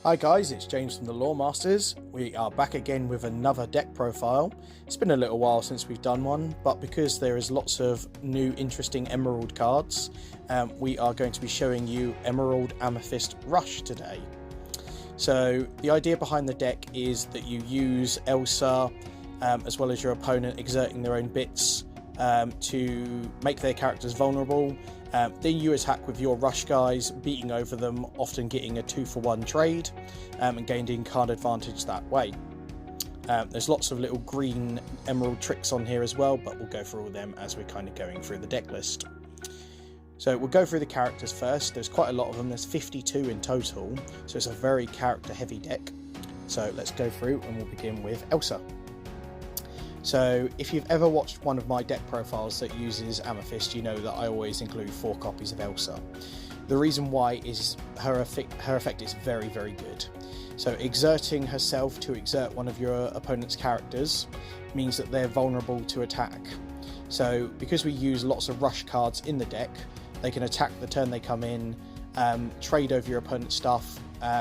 Hi guys, it's James from the Lore Masters. We are back again with another deck profile. It's been a little while since we've done one, but because there is lots of new interesting Emerald cards, we are going to be showing you Emerald Amethyst Rush today. So the idea behind the deck is that you use Elsa as well as your opponent exerting their own bits to make their characters vulnerable. Then you attack with your rush guys, beating over them, often getting a 2-for-1 trade and gaining card advantage that way. There's lots of little green emerald tricks on here as well, but we'll go through all them as we're kind of going through the deck list. So we'll go through the characters first. There's quite a lot of them, there's 52 in total, so it's a very character heavy deck. So let's go through and we'll begin with Elsa. So if you've ever watched one of my deck profiles that uses Amethyst, you know that I always include 4 copies of Elsa. The reason why is her effect is very, very good. So exerting herself to exert one of your opponent's characters means that they're vulnerable to attack. So because we use lots of rush cards in the deck, they can attack the turn they come in, trade over your opponent's stuff,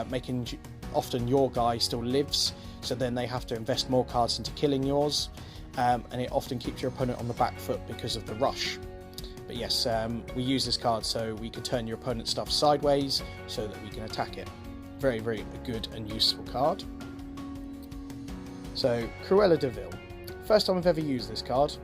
making often your guy still lives, so then they have to invest more cards into killing yours. And it often keeps your opponent on the back foot because of the rush. But yes, we use this card so we can turn your opponent's stuff sideways so that we can attack it. Very, very good and useful card. So, Cruella de Vil. First time I've ever used this card.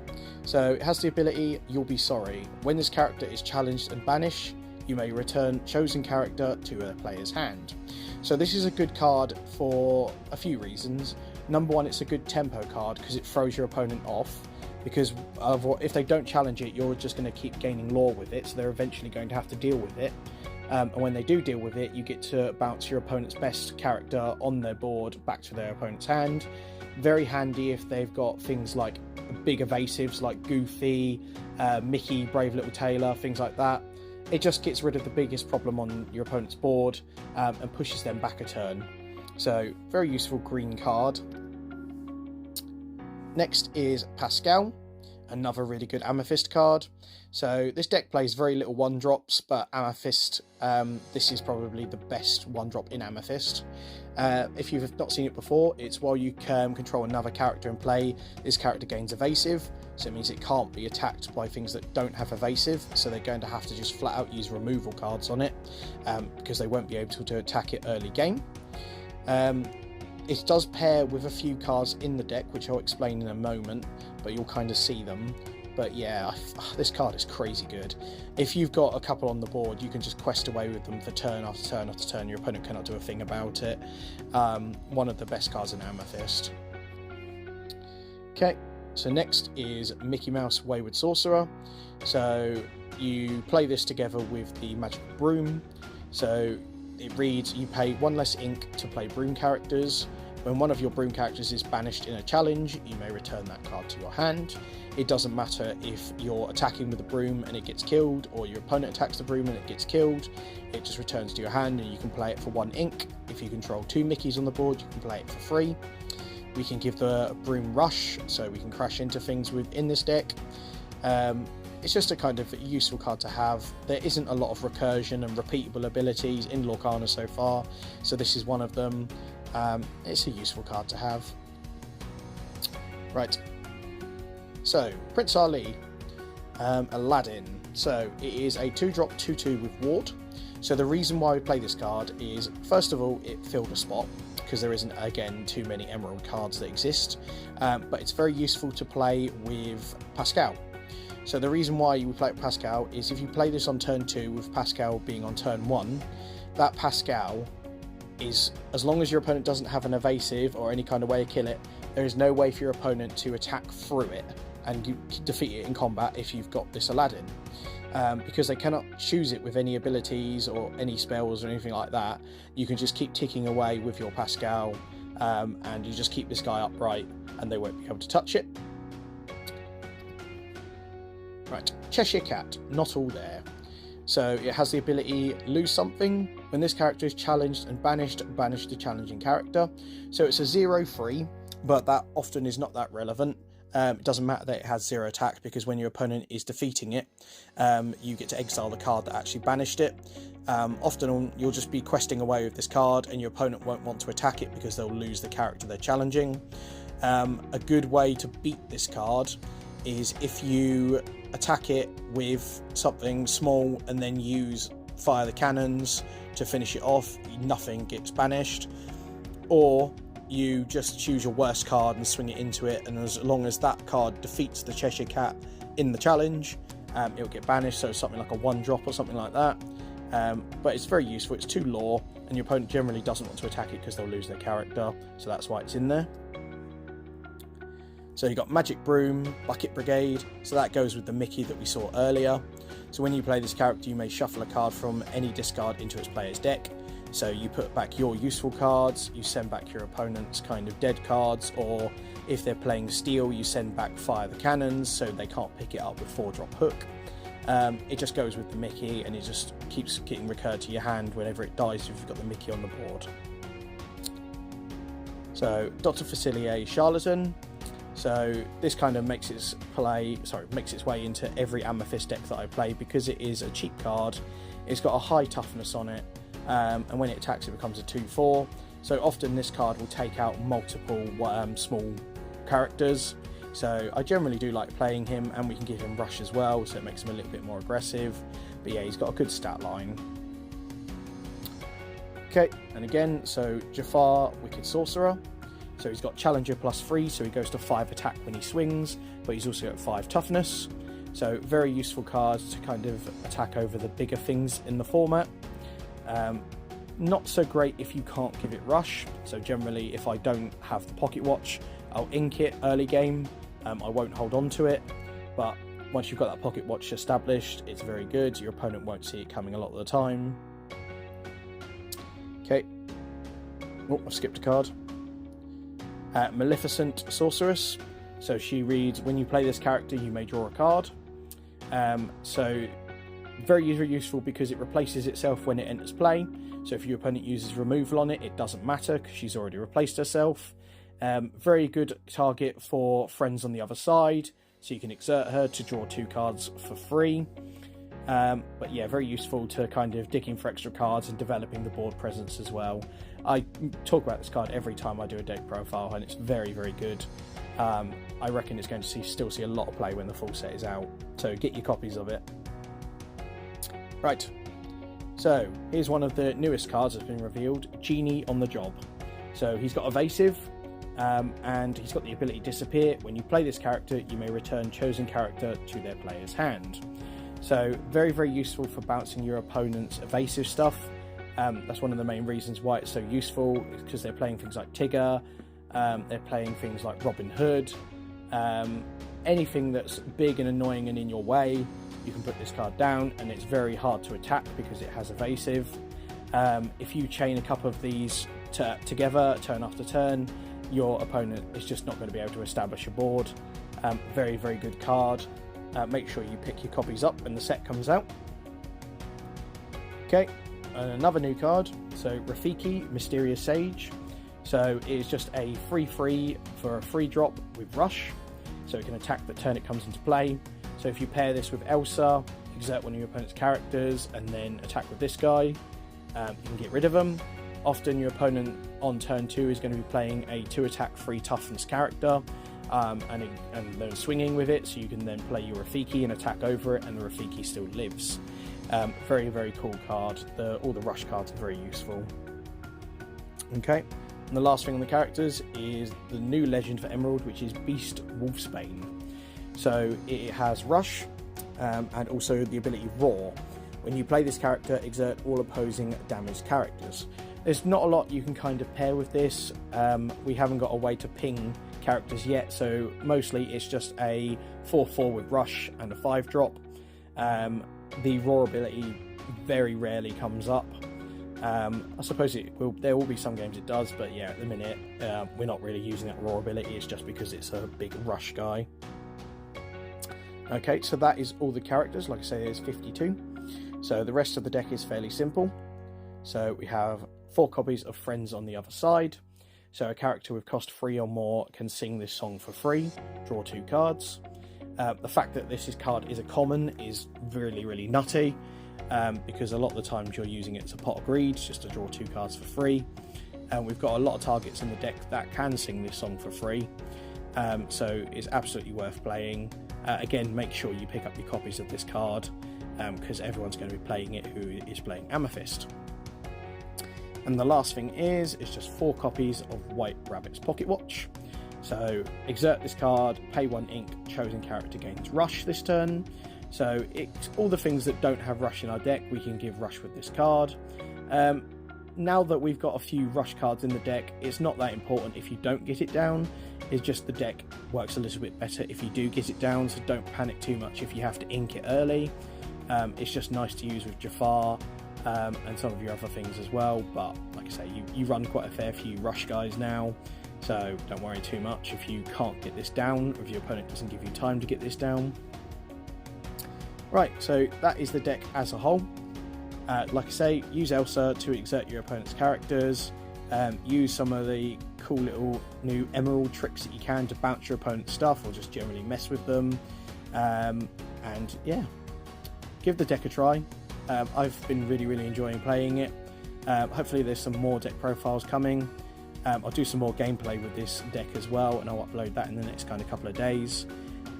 So, it has the ability, You'll Be Sorry. When this character is challenged and banished, you may return chosen character to a player's hand. So this is a good card for a few reasons. Number one, it's a good tempo card because it throws your opponent off, because if they don't challenge it, you're just going to keep gaining lore with it, so they're eventually going to have to deal with it. And when they do deal with it, you get to bounce your opponent's best character on their board back to their opponent's hand. Very handy if they've got things like big evasives like Goofy, Mickey, Brave Little Tailor, things like that. It just gets rid of the biggest problem on your opponent's board and pushes them back a turn. So, very useful green card. Next is Pascal, another really good Amethyst card. So, this deck plays very little 1-drops, but Amethyst, this is probably the best 1-drop in Amethyst. If you've not seen it before, it's while you can control another character in play, this character gains evasive, so it means it can't be attacked by things that don't have evasive, so they're going to have to just flat out use removal cards on it, because they won't be able to attack it early game. It does pair with a few cards in the deck, which I'll explain in a moment, but you'll kind of see them. But yeah, this card is crazy good. If you've got a couple on the board, you can just quest away with them for turn after turn after turn. Your opponent cannot do a thing about it. One of the best cards in Amethyst. Okay, so next is Mickey Mouse Wayward Sorcerer. So you play this together with the magical Broom. So it reads, you pay 1 less ink to play Broom characters. When one of your Broom characters is banished in a challenge, you may return that card to your hand. It doesn't matter if you're attacking with the Broom and it gets killed, or your opponent attacks the Broom and it gets killed. It just returns to your hand and you can play it for 1 ink. If you control 2 Mickeys on the board, you can play it for free. We can give the Broom Rush, so we can crash into things within this deck. It's just a kind of useful card to have. There isn't a lot of recursion and repeatable abilities in Lorcana so far, so this is one of them. It's a useful card to have. Right. So, Prince Ali, Aladdin. So, it is a 2-drop 2/2 with Ward. So the reason why we play this card is, first of all, it filled a spot, because there isn't, again, too many Emerald cards that exist. But it's very useful to play with Pascal. So the reason why you would play with Pascal is if you play this on turn 2 with Pascal being on turn 1, that Pascal is, as long as your opponent doesn't have an evasive or any kind of way to kill it, there is no way for your opponent to attack through it and you defeat it in combat if you've got this Aladdin. Because they cannot choose it with any abilities or any spells or anything like that, you can just keep ticking away with your Pascal, and you just keep this guy upright and they won't be able to touch it. Right, Cheshire Cat, not all there. So it has the ability, lose something. When this character is challenged and banished, banish the challenging character. So it's a 0/3, but that often is not that relevant. It doesn't matter that it has 0 attack, because when your opponent is defeating it, you get to exile the card that actually banished it. Often you'll just be questing away with this card and your opponent won't want to attack it because they'll lose the character they're challenging. A good way to beat this card is if you attack it with something small and then use fire the cannons to finish it off, nothing gets banished. Or you just choose your worst card and swing it into it, and as long as that card defeats the Cheshire Cat in the challenge, it'll get banished. So something like a 1-drop or something like that. But it's very useful. It's 2 lore, and your opponent generally doesn't want to attack it because they'll lose their character, so that's why it's in there. So you've got Magic Broom, Bucket Brigade, so that goes with the Mickey that we saw earlier. So when you play this character, you may shuffle a card from any discard into its player's deck. So you put back your useful cards, you send back your opponent's kind of dead cards, or if they're playing steel, you send back fire the cannons so they can't pick it up with 4-drop hook. It just goes with the Mickey, and it just keeps getting recurred to your hand whenever it dies if you've got the Mickey on the board. So Dr. Facilier Charlatan. So this kind of makes its way into every Amethyst deck that I play, because it is a cheap card. It's got a high toughness on it, and when it attacks it becomes a 2/4. So often this card will take out multiple small characters. So I generally do like playing him, and we can give him rush as well, so it makes him a little bit more aggressive. But yeah, he's got a good stat line. Okay, and again, so Jafar, Wicked Sorcerer. So he's got Challenger +3, so he goes to 5 attack when he swings, but he's also got 5 toughness. So very useful cards to kind of attack over the bigger things in the format. Not so great if you can't give it rush. So generally, if I don't have the pocket watch, I'll ink it early game. I won't hold on to it, but once you've got that pocket watch established, it's very good. Your opponent won't see it coming a lot of the time. Okay. Oh, I've skipped a card. Maleficent Sorceress. So she reads, when you play this character, you may draw a card. So very useful because it replaces itself when it enters play. So if your opponent uses removal on it, it doesn't matter because she's already replaced herself. Very good target for friends on the other side, so you can exert her to draw 2 cards for free. But yeah, very useful to kind of digging for extra cards and developing the board presence as well. I talk about this card every time I do a deck profile, and it's very good. I reckon it's going to still see a lot of play when the full set is out, so get your copies of it. Right, so here's one of the newest cards that's been revealed, Genie on the Job. So he's got Evasive, and he's got the ability Disappear. When you play this character, you may return chosen character to their player's hand. So very useful for bouncing your opponent's evasive stuff. That's one of the main reasons why it's so useful, because they're playing things like Tigger, they're playing things like Robin Hood. Anything that's big and annoying and in your way, you can put this card down, and it's very hard to attack because it has evasive. If you chain a couple of these together turn after turn, your opponent is just not going to be able to establish a board. Very good card. Make sure you pick your copies up when the set comes out. Okay, and another new card, so Rafiki, Mysterious Sage. So it is just a free for a free drop with rush, so it can attack the turn it comes into play. So if you pair this with Elsa, exert one of your opponent's characters and then attack with this guy, you can get rid of them. Often your opponent on turn 2 is going to be playing a 2 attack 3 toughness character, and then swinging with it, so you can then play your Rafiki and attack over it, and the Rafiki still lives. Very cool card. All the rush cards are very useful. Okay, and the last thing on the characters is the new legend for Emerald, which is Beast Wolfsbane. So it has rush, and also the ability Roar. When you play this character, exert all opposing damaged characters. There's not a lot you can kind of pair with this. We haven't got a way to ping characters yet, so mostly it's just a 4/4 with rush and a 5-drop. The Roar ability very rarely comes up. I suppose there will be some games it does, but yeah, at the minute we're not really using that Roar ability. It's just because it's a big rush guy. Okay, so that is all the characters. Like I say, there's 52. So the rest of the deck is fairly simple. So we have 4 copies of Friends on the other side. So a character with cost 3 or more can sing this song for free, draw 2 cards. The fact that this card is a common is really, really nutty, because a lot of the times you're using it as a pot of greed just to draw 2 cards for free. And we've got a lot of targets in the deck that can sing this song for free, so it's absolutely worth playing. Again, make sure you pick up your copies of this card, because everyone's going to be playing it who is playing Amethyst. And the last thing is just 4 copies of White Rabbit's Pocket Watch. So exert this card, pay 1 ink, chosen character gains rush this turn. So it's all the things that don't have rush in our deck, we can give rush with this card. Now that we've got a few rush cards in the deck, it's not that important if you don't get it down. It's just the deck works a little bit better if you do get it down, so don't panic too much if you have to ink it early. It's just nice to use with Jafar, and some of your other things as well, but like I say, you run quite a fair few rush guys now, so don't worry too much if you can't get this down, or if your opponent doesn't give you time to get this down. Right, so that is the deck as a whole. Like I say, use Elsa to exert your opponent's characters, use some of the cool little new emerald tricks that you can to bounce your opponent's stuff, or just generally mess with them, and yeah, give the deck a try. I've been really enjoying playing it. Hopefully there's some more deck profiles coming. I'll do some more gameplay with this deck as well, and I'll upload that in the next kind of couple of days.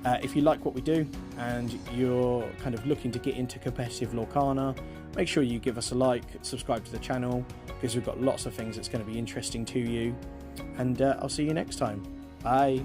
If you like what we do and you're kind of looking to get into competitive Lorcana, make sure you give us a like, subscribe to the channel, because we've got lots of things that's going to be interesting to you. And I'll see you next time. Bye.